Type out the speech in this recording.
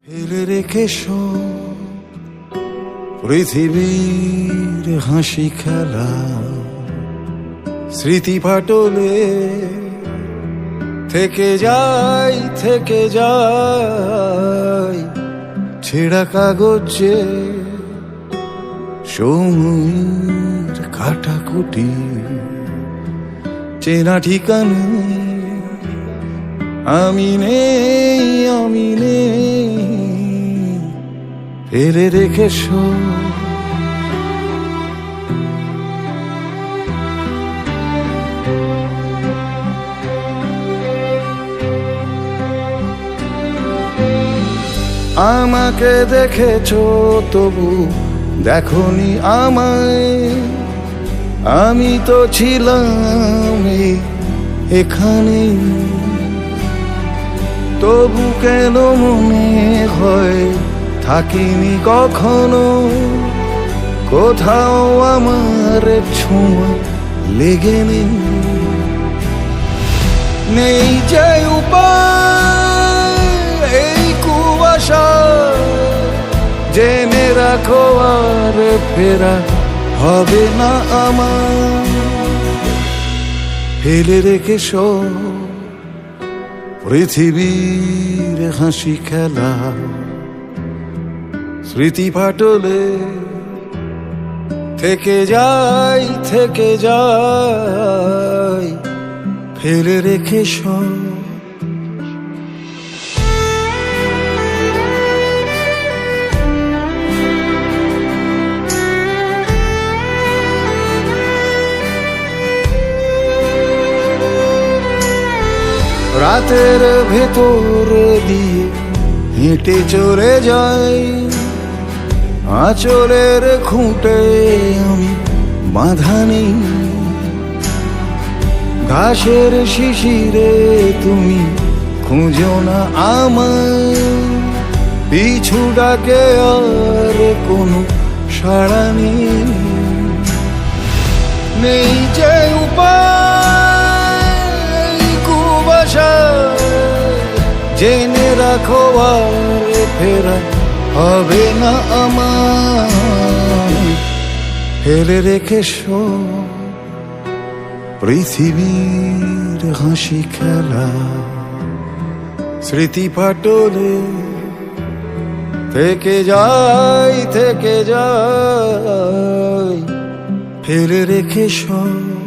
ফেলে রেখে সব পৃথিবীর হাসি খেলা স্মৃতি ফাটলে থেকে যায় ছেঁড়া কাগজে সময়ের কাটাকুটি চেনা ঠিকানা আমি নেই ফেলে রেখে সব আমাকে দেখেছো তবু দেখনি আমায় আমি তো ছিলাম এখানে তবু কেন মনে হয় থাকিনি কখনো কোথাও আমার ছোঁয়া লেগে নেই যে উপায় এই কুয়াশা জেনে রাখো আর ফেরা হবে না আমার ফেলে রেখে সব পৃথিবীর হাসি খেলা স্মৃতি ফাটলে থেকে যায় ফেলে রেখে সব রাতের ভেতর দিয়ে হেঁটে চলে যাই আঁচলের খুঁটে আমি বাঁধা নেই ঘাসের শিশিরে তুমি খুঁজো না আমায় পিছু ডাকে আর কোনো সাড়া নেই যে উপায় কুয়াশা জেনে রাখো আর ফেরা হবে না আমার ফেলে রেখে সব পৃথিবীর হাসি খেলা স্মৃতি ফাটলে থেকে যায় ফেলে রেখে সব